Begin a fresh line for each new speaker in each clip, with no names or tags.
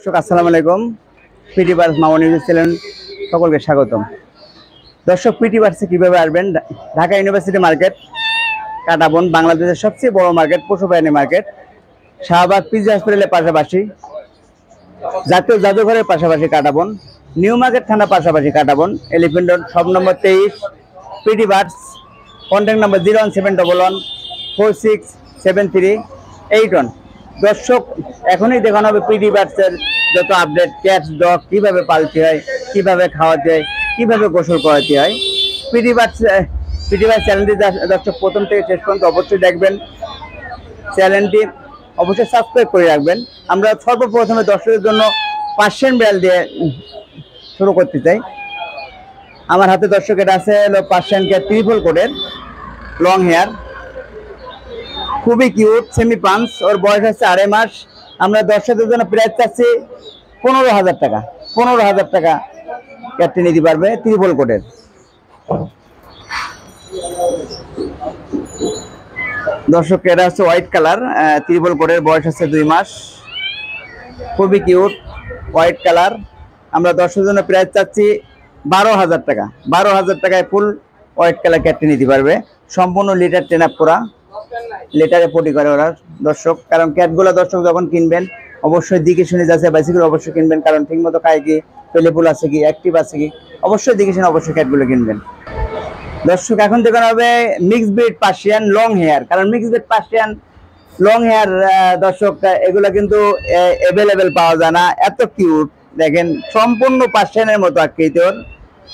দর্শক আসসালামু আলাইকুম। পিটি বার্স মামা নিউজ চ্যানেল সকলকে স্বাগতম। দর্শক, পিটি বার্সে কীভাবে আসবেন? ঢাকা ইউনিভার্সিটি মার্কেট, কাটাবন, বাংলাদেশের সবচেয়ে বড় মার্কেট, পশু প্রাণী মার্কেট, শাহবাগ পিজি হসপিটালের পাশাপাশি, জাতীয় জাদুঘরের পাশাপাশি কাটাবন, নিউ মার্কেট থানার পাশাপাশি Katabon, elephant road, shop number 23, পিটি বার্স। Contact number 01711467381। দর্শক, এখনই দেখানো হবে পিটি বার্সের যত আপডেট, ক্যাটস ডগ কীভাবে পালতে হয়, কীভাবে খাওয়াতে হয়, কীভাবে গোসল করাতে হয়। পিটি বার্স চ্যানেলটি দর্শক প্রথম থেকে শেষ পর্যন্ত অবশ্যই দেখবেন। চ্যানেলটি অবশ্যই সাবস্ক্রাইব করে রাখবেন। আমরা সর্বপ্রথমে দর্শকের জন্য পার্সিয়ান বিড়াল দিয়ে শুরু করতে চাই। আমার হাতে দর্শক এটা আছে হলো পার্সিয়ান ক্যাট ট্রিপল কোটের লং হেয়ার, খুবই কিউট, সেমি পাঞ্চ। ওর বয়স হচ্ছে 2.5 মাস। আমরা দর্শকদের জন্য প্রাইস চাচ্ছি 15,000 টাকা। 15,000 টাকা ক্যাটটি নিতে পারবে ট্রিপল কোটের। দর্শক, এটা হচ্ছে হোয়াইট কালার, ট্রিপল কোটের, বয়স হচ্ছে 2 মাস, খুবই কিউট হোয়াইট কালার। আমরা দর্শকদের জন্য প্রাইস চাচ্ছি 12,000 টাকা। 12,000 টাকায় ফুল হোয়াইট কালার ক্যাটটি নিতে পারবে, সম্পূর্ণ লিটার ট্রেন আপ করা, লেটারে পটি করে ওরা। দর্শক, কারণ ক্যাটগুলো দর্শক যখন কিনবেন অবশ্যই দিকে শুনে যাচ্ছে বাইসিকেল অবশ্যই কিনবেন, কারণ ঠিকমতো খায় কি, পেলেফুল আছে কি, অ্যাক্টিভ আছে কি, অবশ্যই দিকে শুনে অবশ্যই ক্যাটগুলো কিনবেন। দর্শক, এখন দেখানো হবে mix breed Persian long hair, কারণ mix breed Persian long hair দর্শক এগুলো কিন্তু অ্যাভেলেবেল পাওয়া যায় না। এত কিউট, দেখেন সম্পূর্ণ পার্সিয়ানের মতো আকৃতির।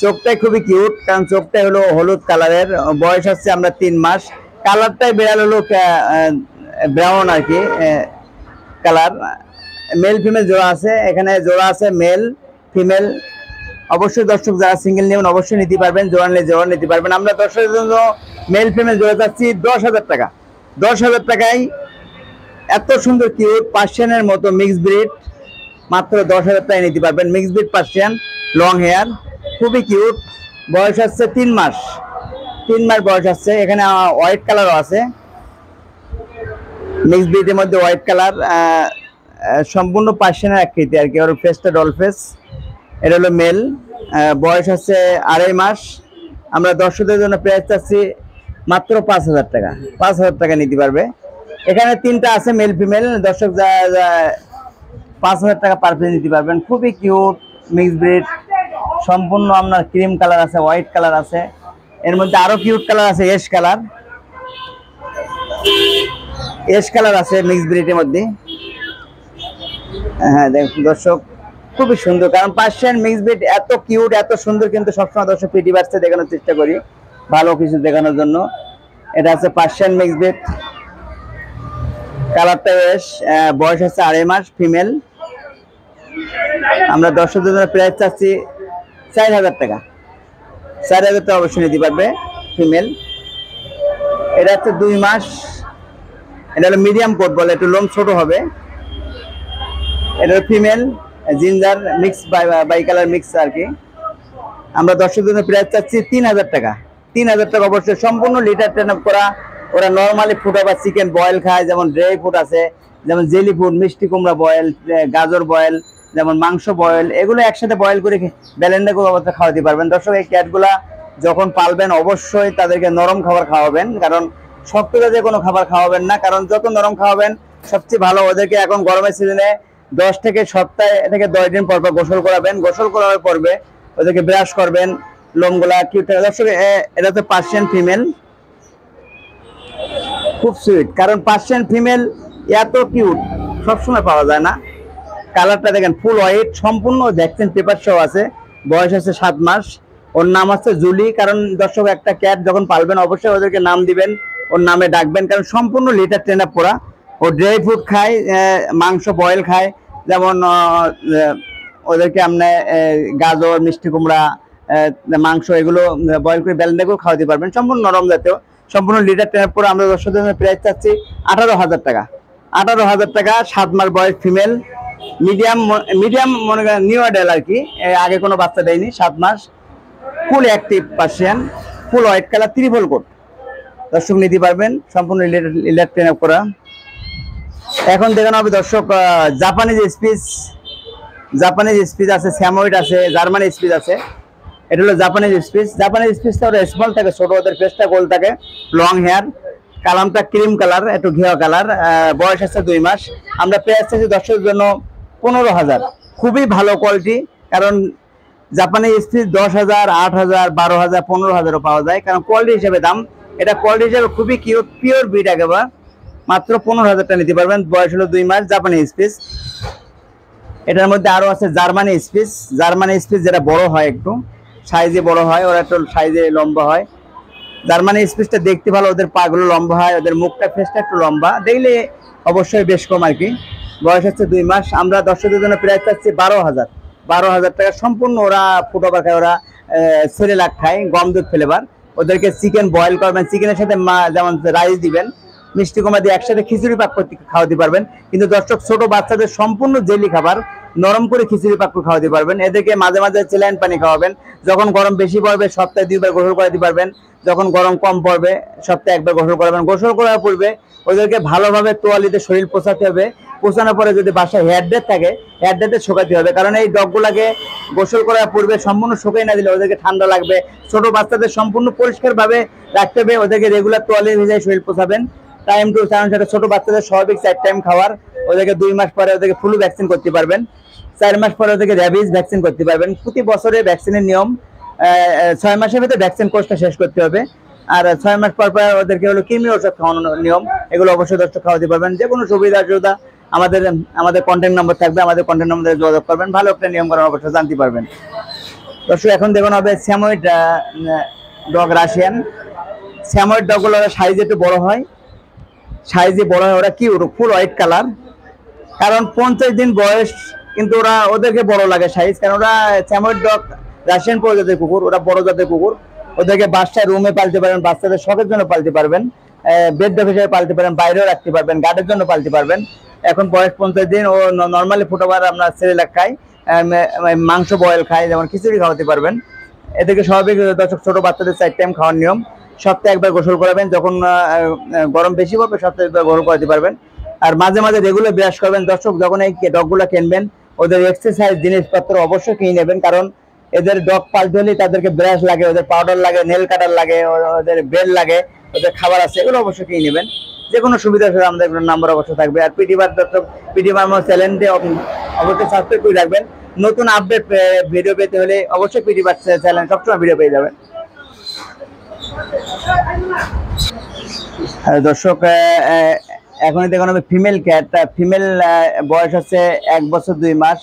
চোখটাই খুবই কিউট, কারণ চোখটাই হলো হলুদ কালারের। বয়স হচ্ছে আমরা 3 মাস। কালারটাই বেড়াল হলো ব্রাউন আর কি কালার। মেল ফিমেল জোড়া আছে, এখানে জোড়া আছে মেল ফিমেল। অবশ্যই দর্শক যারা সিঙ্গেল নেবেন অবশ্যই নিতে পারবেন, জোড়া নিলে জোড়া নিতে পারবেন। আমরা দর্শকের জন্য মেল ফিমেল জোড়া চাচ্ছি 10,000 টাকা। 10,000 টাকায় এত সুন্দর কিউট পার্সিয়ানের মতো মিক্স ব্রিড মাত্র 10,000 টাকায় নিতে পারবেন। Mix breed Persian long hair, খুবই কিউট। বয়স হচ্ছে 3 মাস। 3 মাস বয়স আসছে। এখানে হোয়াইট কালারও আছে, মিক্স ব্রিডের মধ্যে হোয়াইট কালার, সম্পূর্ণ পার্সিয়ানের আকৃতি আর কি। ওর ফেসটা ডল ফেস। এটা হলো মেল, বয়স হচ্ছে 2.5 মাস। আমরা দর্শকদের জন্য প্রাইস চাচ্ছি মাত্র 5,000 টাকা। 5,000 টাকা নিতে পারবে। এখানে 3টা আছে মেল ফিমেল। দর্শক 5,000 টাকা পার পিস নিতে পারবেন। খুবই কিউট মিক্স ব্রিড, সম্পূর্ণ আপনার ক্রিম কালার আছে, হোয়াইট কালার আছে, এর মধ্যে আরো কিউট কালার আছে, এশ কালার। এশ কালার আছে মিক্স ব্রিডের মধ্যে। হ্যাঁ দেখুন দর্শক, খুবই সুন্দর, কারণ পার্সিয়ান মিক্স ব্রিড এত কিউট এত সুন্দর, কিন্তু সবসময় দর্শক পিটি বার্সে দেখানোর চেষ্টা করি ভালো কিছু দেখানোর জন্য। এটা আছে পার্সিয়ান মিক্স ব্রিড, কালারটা এশ, বয়স হচ্ছে 2.5 মাস, ফিমেল। আমরা দর্শকদের জন্য প্রাইস চাচ্ছি 4,000 টাকা। 4,000 টাকা অবশ্যই নিতে পারবে ফিমেল। এটা হচ্ছে 2 মাস। এটা হলো মিডিয়াম কোট বলে, একটু লোম ছোট হবে। এটা হলো female, ginger mix bicolour mix আর কি। আমরা দর্শকদের জন্য প্রাইস চাচ্ছি 3,000 টাকা। 3,000 টাকা অবশ্যই, সম্পূর্ণ লিটার ট্রেন আপ করা। ওরা নর্মালি ফুড বা চিকেন বয়েল খায়, যেমন ড্রাই ফুড আছে, যেমন জেলি ফুড, মিষ্টি কুমড়া বয়েল, গাজর বয়েল, যেমন মাংস বয়েল, এগুলো একসাথে বয়েল করে ব্যালেন্ডে করে অবস্থা খাওয়াতে পারবেন। দর্শক, এই ক্যাটগুলা যখন পালবেন অবশ্যই তাদেরকে নরম খাবার খাওয়াবেন, কারণ শক্ত জাতীয় কোনো খাবার খাওয়াবেন না, কারণ যত নরম খাওয়াবেন সবচেয়ে ভালো। ওদেরকে এখন গরমের সিজনে 10 থেকে সপ্তাহে থেকে 10 দিন পর পর গোসল করাবেন। গোসল করার পর্বে ওদেরকে ব্রাশ করবেন, লোমগুলা কিউট। দর্শক, এটা তো পার্সিয়ান ফিমেল, খুব সুইট, কারণ পার্সিয়ান ফিমেল এত কিউট সবসময় পাওয়া যায় না। কালারটা দেখেন ফুল হোয়াইট, সম্পূর্ণ ভ্যাকসিন পেপার সহ আছে। বয়স আছে 7 মাস। ওর নাম হচ্ছে জুলি। কারণ দর্শক, একটা ক্যাট যখন পালবেন অবশ্যই ওদেরকে নাম দিবেন, ওর নামে ডাকবেন, কারণ সম্পূর্ণ লিটার ট্রেন আপ করা। ও ড্রাই ফ্রুট খায়, মাংস বয়েল খায়, যেমন ওদেরকে আপনি গাজর, মিষ্টি কুমড়া, মাংস এগুলো বয়েল করে ব্যালেন্ডে করে খাওয়াতে পারবেন। সম্পূর্ণ নরম জাতীয়, সম্পূর্ণ লিটার ট্রেন আপ করা। আমরা দর্শকদের প্রাইস চাচ্ছি 18,000 টাকা। 18,000 টাকা। 7 মাস বয়স, ফিমেল, মিডিয়াম মনে করেন নিউ অ্যাডাল আর কি, আগে কোনো বাচ্চা দেয়নি। 7 মাস, full active Persian, full white colour, triple coat. দর্শক নিতে পারবেন, সম্পূর্ণ লিটার ট্রেন আপ করা। এখন দেখানো হবে দর্শক জাপানিজ স্পিচ জাপানিজ স্পিচ আছে, স্যামোয়েড আছে, জার্মানি স্পিচ আছে। এটা হলো জাপানিজ স্পিচ। জাপানিজ স্পিচটা ওরা স্মল থাকে, ছোট, ওদের ফেসটা গোল থাকে, লং হেয়ার, কালামটা ক্রিম কালার, একটু ঘিয়া কালার, বয়স আছে 2 মাস। আমরা প্রাইস চাইছি দর্শকের জন্য 15,000। খুবই ভালো কোয়ালিটি, কারণ জাপানি স্পিচ 10,000, 8,000, 12,000, 15,000ও পাওয়া যায়, কারণ কোয়ালিটি হিসেবে দাম। এটা কোয়ালিটি হিসেবে খুবই কিউট, পিওর ব্রিড একেবারে। মাত্র 15,000 টাকা নিতে পারবেন। বয়স হলো 2 মাস, জাপানি স্পিচ। এটার মধ্যে আরো আছে জার্মানি স্পিচ। জার্মানি স্পিচ যেটা বড় হয়, একটু সাইজে বড় হয়, ওরা একটু সাইজে লম্বা হয়। জার্মানি স্পিচটা দেখতে ভালো, ওদের পাগুলো লম্বা হয়, ওদের মুখটা ফেসটা একটু লম্বা, দেখলে অবশ্যই বেশ কম আর কি। বয়স হচ্ছে 2 মাস। আমরা দর্শকদের জন্য প্রাইস চাচ্ছি 12,000 টাকা। সম্পূর্ণ ওরা ফুটোবার খায়, ওরা সেরেলাক খায়, গম দুধ ফ্লেভার। ওদেরকে চিকেন বয়েল করবেন, চিকেনের সাথে যেমন রাইস দিবেন, মিষ্টি কুমড়া দিয়ে একসাথে খিচুড়ি পাক করতে খাওয়াতে পারবেন। কিন্তু দর্শক, ছোট বাচ্চাদের সম্পূর্ণ জেলি খাবার, নরম করে খিচুড়ি পাক করে খাওয়াতে পারবেন। এদেরকে মাঝে মাঝে স্যালাইন পানি খাওয়াবেন। যখন গরম বেশি পড়বে সপ্তাহে 2 বার গোসল করাতে পারবেন। যখন গরম কম পড়বে সপ্তাহে 1 বার গোসল করাবেন। গোসল করার পূর্বে ওদেরকে ভালোভাবে তোয়ালিতে শরীর পোছাতে হবে। পোছানোর পরে যদি বাসায় হেয়ার ড্রেস থাকে, হেয়ার ড্রেসে শুকাতে হবে, কারণ এই ডগগুলাকে গোসল করার পূর্বে সম্পূর্ণ শুকাই না দিলে ওদেরকে ঠান্ডা লাগবে। ছোট বাচ্চাদের সম্পূর্ণ পরিষ্কারভাবে রাখতে হবে। ওদেরকে রেগুলার তোয়ালে ভিজায় শরীর পোছাবেন টাইম টু টাইম। সেটা ছোট বাচ্চাদের স্বাভাবিক 4 টাইম খাওয়ার। ওদেরকে 2 মাস পরে ওদেরকে ফ্লু ভ্যাকসিন করতে পারবেন। 4 মাস পরে ওদেরকে র্যাবিস ভ্যাকসিন করতে পারবেন। প্রতি বছরে ভ্যাকসিনের নিয়ম 6 মাসের ভিতরে ভ্যাকসিন কোর্সটা শেষ করতে হবে। আর 6 মাস পর পর ওদেরকে হলো কৃমি ওষুধ খাওয়ানোর নিয়ম। এগুলো অবশ্যই দর্শক খাওয়াতে পারবেন। যে কোনো সুবিধা আমাদের কন্ট্যাক্ট নাম্বার থাকবে, আমাদের কন্ট্যাক্ট নাম্বারে যোগাযোগ করবেন। ভালো একটা নিয়ম করার অবশ্যই জানতে পারবেন। দর্শক, এখন দেখুন হবে স্যামোয়েড ডগ, রাশিয়ান স্যামোয়েড ডগগুলো সাইজ একটু বড় হয়, ওরা কি ফুল হোয়াইট কালার। কারণ 50 দিন বয়স, কিন্তু ওদেরকে বড় লাগে সাইজ, কারণ ওরা স্যামোয়েড ডগ রাশিয়ান প্রজাতির কুকুর, ওরা বড় জাতের কুকুর। ওদেরকে বাসায় রুমে পালতে পারবেন, বাচ্চাদের শখের জন্য পালতে পারবেন, বেড ডগ হিসেবে পালতে পারেন, বাইরেও রাখতে পারবেন, গার্ডের জন্য পালতে পারবেন। এখন বয়স 50 দিন। ও নর্মালি ফুটোবার আমরা সেরেলাক খাই, মাংস বয়েল খাই, যেমন খিচুড়ি খাওয়াতে পারবেন। এদেরকে স্বাভাবিক দর্শক, ছোট বাচ্চাদের 4 টাইম খাওয়ার নিয়ম। সপ্তাহে 1 বার গোসল করাবেন। যখন গরম বেশি পড়বে সপ্তাহে 1 বার গোসল করাতে পারবেন। আর মাঝে মাঝে রেগুলার ব্রাশ করবেন। দর্শক, যখন এই ডগগুলো কিনবেন ওদের এক্সারসাইজ জিনিসপত্র অবশ্যই কিনে নেবেন, কারণ এদের ডগ পালতে হলে তাদেরকে ব্রাশ লাগে, ওদের পাউডার লাগে, নেল কাটার লাগে, ওদের বেল লাগে, ওদের খাবার আছে, এগুলো অবশ্যই কিনে নেবেন। যে কোনো সুবিধা হিসেবে আমাদের নাম্বার অবশ্যই থাকবে। আর পিটিবার দর্শক, পিটিবার চ্যানেলটি অবশ্যই সাবস্ক্রাইব করে রাখবেন। নতুন আপডেট ভিডিও পেতে হলে অবশ্যই পিটিবার চ্যানেল সবসময় ভিডিও পেয়ে যাবেন। দর্শক, এখনই দেখুন হবে ফিমেল ক্যাট। ফিমেল বয়স হচ্ছে 1 বছর 2 মাস।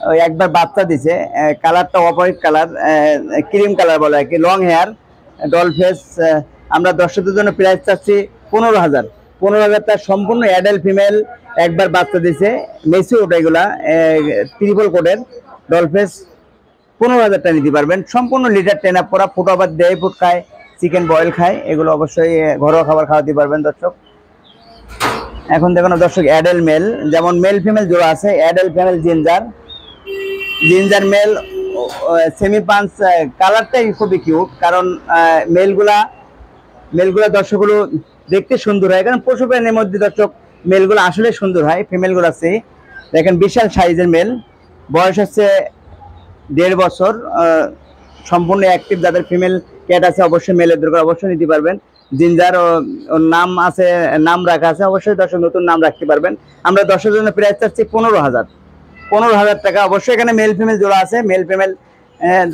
ওই একবার বাচ্চা দিছে। কালারটা অপারেট কালার, ক্রিম কালার বলে আর কি, লং হেয়ার, ডল ফেস। আমরা দর্শকদের জন্য প্রাইস চাচ্ছি 15,000 টাকা। সম্পূর্ণ অ্যাডাল্ট ফিমেল, একবার বাচ্চা দিছে, মেসিউট, এগুলা ট্রিপল কোটের ডল ফেস। 15,000 টাকা নিতে পারবেন। সম্পূর্ণ লিটার ট্রেন আপ করা, ফুট আবার ড্রাই ফুড খায়, চিকেন বয়েল খায়, এগুলো অবশ্যই ঘরোয়া খাবার খাওয়াতে পারবেন দর্শক। এখন দেখুন দর্শক, অ্যাডাল্ট মেল, যেমন মেল ফিমেল জোড়া আছে, adult female ginger male, semi punch. কালারটাই খুবই কিউট, কারণ মেলগুলা দর্শকগুলো দেখতে সুন্দর হয়, কারণ পশু প্রাণীর মধ্যে দর্শক মেলগুলো আসলে সুন্দর হয়। ফিমেলগুলো আছে দেখেন, বিশাল সাইজের মেল। বয়স হচ্ছে 1.5 বছর। সম্পূর্ণ অ্যাক্টিভ। যাদের ফিমেল ক্যাট আছে অবশ্যই মেলের দরকার, অবশ্যই নিতে পারবেন। জিঞ্জার, ওর নাম আছে, নাম রাখা আছে, অবশ্যই দর্শক নতুন নাম রাখতে পারবেন। আমরা দর্শকের জন্য প্রাইস চাচ্ছি 15,000 টাকা। অবশ্যই এখানে মেল ফিমেল জোড়া আছে। মেল ফিমেল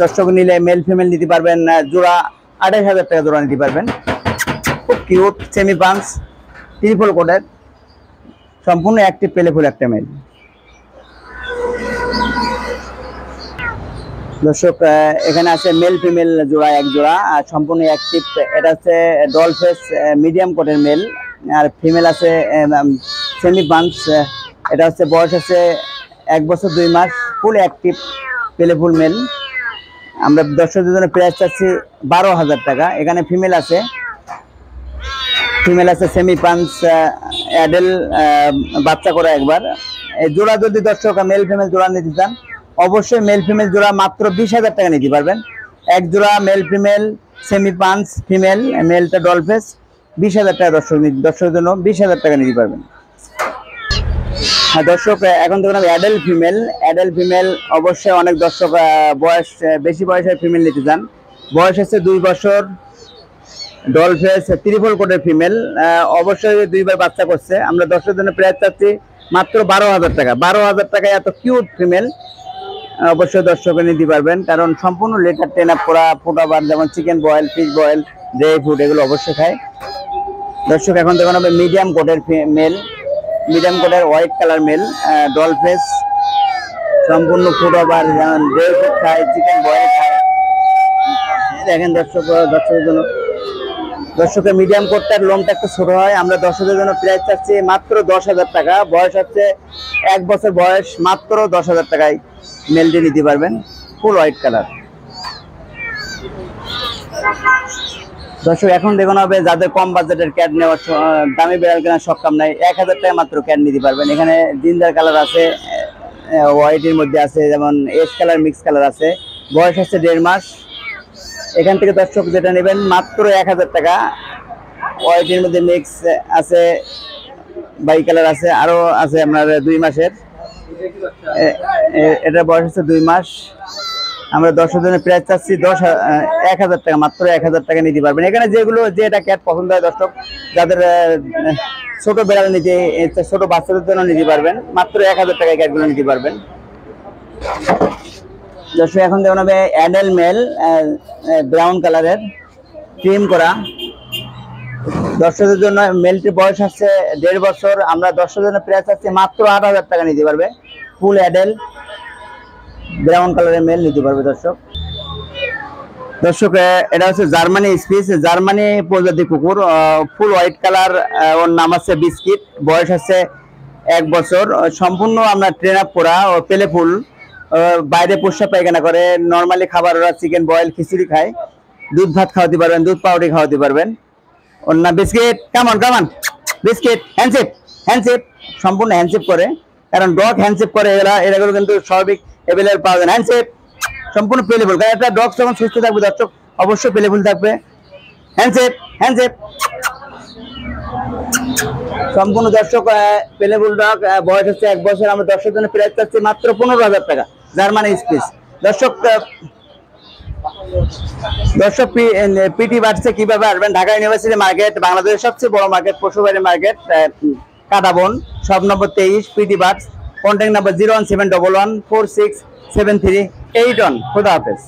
দর্শক নিলে মেল ফিমেল নিতে পারবেন জোড়া 28,000 টাকা জোড়া নিতে পারবেন। খুব কিউট, সেমি পাঞ্চ, ট্রিপল কোটের, সম্পূর্ণ অ্যাক্টিভ পেলেফুল একটা মেল। দর্শক, এখানে আছে মেল ফিমেল জোড়া, 1 জোড়া, আর সম্পূর্ণ অ্যাক্টিভ। এটা হচ্ছে ডল ফেস, মিডিয়াম কোটের মেল। আর ফিমেল আছে সেমি পাঞ্চ। এটা হচ্ছে বয়স আছে 1 বছর 2 মাস, ফুল অ্যাক্টিভ পেলেফুল মেল। আমরা দর্শকদের জন্য প্রাইস চাচ্ছি 12,000 টাকা। এখানে ফিমেল আছে সেমি পাঞ্চ, অ্যাডেল, বাচ্চা করা একবার। এই জোড়া যদি দর্শক মেল ফিমেল জোড়া নিতে চান, অবশ্যই মেল ফিমেল জোড়া মাত্র 20,000 টাকা নিতে পারবেন। 1 জোড়া male female semi punch female, মেলটা ডল ফেস, 20,000 টাকা দর্শকের জন্য 20,000 টাকা নিতে পারবেন। হ্যাঁ দর্শক, এখন দেখুন অ্যাডাল্ট ফিমেল অবশ্যই অনেক দর্শক বয়স বেশি বয়সের ফিমেল নিতে চান। বয়স হচ্ছে 2 বছর, ডল ফেস, ত্রিপল কোটের ফিমেল, অবশ্যই 2বার বাচ্চা করছে। আমরা দর্শকের জন্য প্রাইস চাচ্ছি মাত্র 12,000 টাকা। 12,000 টাকায় এত কিউট ফিমেল অবশ্যই দর্শকে নিতে পারবেন, কারণ সম্পূর্ণ লেটার ট্রেন আপ করা ফুটাবার, যেমন chicken boil, fish boil, dry food এগুলো অবশ্যই খায়। দর্শক এখন দেখুন হবে মিডিয়াম কোটের মেল, মিডিয়াম কোটের white colour male, doll face, সম্পূর্ণ ফুটাবার, যেমন ড্রাই ফুড খায়, চিকেন বয়েল খায়। দেখেন দর্শকের জন্য, দর্শকের মিডিয়াম কোটটার লোমটা একটু ছোট হয়। আমরা দর্শকের জন্য প্রাইস চাচ্ছি মাত্র 10,000 টাকা। বয়স হচ্ছে 1 বছর বয়স, মাত্র 10,000 টাকায় মেলটি নিতে পারবেন, ফুল হোয়াইট কালার। দর্শক এখন দেখুন হবে যাদের কম বাজেটের ক্যাট নেওয়ার, দামি বিড়াল কেনার সক্ষম নাই, 1,000 টাকা মাত্র ক্যাট নিতে পারবেন। এখানে জিঞ্জার কালার আছে, হোয়াইটের মধ্যে আছে, যেমন এস কালার, মিক্স কালার আছে। বয়স হচ্ছে 1.5 মাস। এখান থেকে দর্শক যেটা নেবেন মাত্র 1,000 টাকা। হোয়াইটের মধ্যে মিক্স আছে, বাই কালার আছে, আরো আছে আপনার 2 মাসের। এটার বয়স হচ্ছে 2 মাস। আমরা 10 জনের প্রাইস চাচ্ছি 1,000 টাকা, মাত্র 1,000 টাকা নিতে পারবেন। এখানে যেটা ক্যাট পছন্দ হয় দর্শক, যাদের ছোট বেড়াল নিতে, ছোট বাচ্চাদের জন্য নিতে পারবেন, মাত্র 1,000 টাকায় ক্যাটগুলো নিতে পারবেন। দর্শক এখন দেখুন হবে অ্যাডাল্ট মেল, ব্রাউন কালারের, ক্রিম করা। দর্শকদের জন্য মেলটির বয়স হচ্ছে 1.5 বছর। আমরা 10 জনের প্রাইস চাচ্ছি মাত্র 8,000 টাকা নিতে পারবে। ফুল অ্যাডাল্ট ব্রাউন কালারের মেল নিতে পারবে দর্শক। এটা হচ্ছে জার্মানি স্পিচ, জার্মানি প্রজাতি কুকুর, ফুল হোয়াইট কালার। ওর নাম আছে বিস্কিট। বয়স হচ্ছে 1 বছর। সম্পূর্ণ আমরা ট্রেন আপ করা, ও পেলে ফুল, বাইরে পোষা পায়খানা করে। নর্মালি খাবার ওরা চিকেন বয়েল, খিচুড়ি খায়। দুধ ভাত খাওয়াতে পারবেন, দুধ পাউডারি খাওয়াতে পারবেন। ওর নাম বিস্কিট। কামান বিস্কিট, হ্যান্ডশেপ, সম্পূর্ণ হ্যান্ডশেপ করে, কারণ ডগ হ্যান্ডশেপ করে। এগুলো কিন্তু স্বাভাবিক অ্যাভেলেবল পাওয়া যায়। হ্যান্ডশেপ সম্পূর্ণ পেলেফুল, কারণ একটা ডগ যখন সুস্থ থাকবে দর্শক অবশ্যই পেলেফুল থাকবে। হ্যান্ডশেপ সম্পূর্ণ দর্শক পেলেফুল ডগ। বয়স হচ্ছে 1 বছর। আমরা 10 জনের প্রাইস চাচ্ছি মাত্র 15,000 টাকা, জার্মানি স্পিচ। দর্শক পিটি বার্ডসে কিভাবে আসবেন? ঢাকা ইউনিভার্সিটি মার্কেট, বাংলাদেশের সবচেয়ে বড় market, Pashubari market, Kataban, shop number 23, PT birds. Contact number 01711467381। খোদা হাফেজ।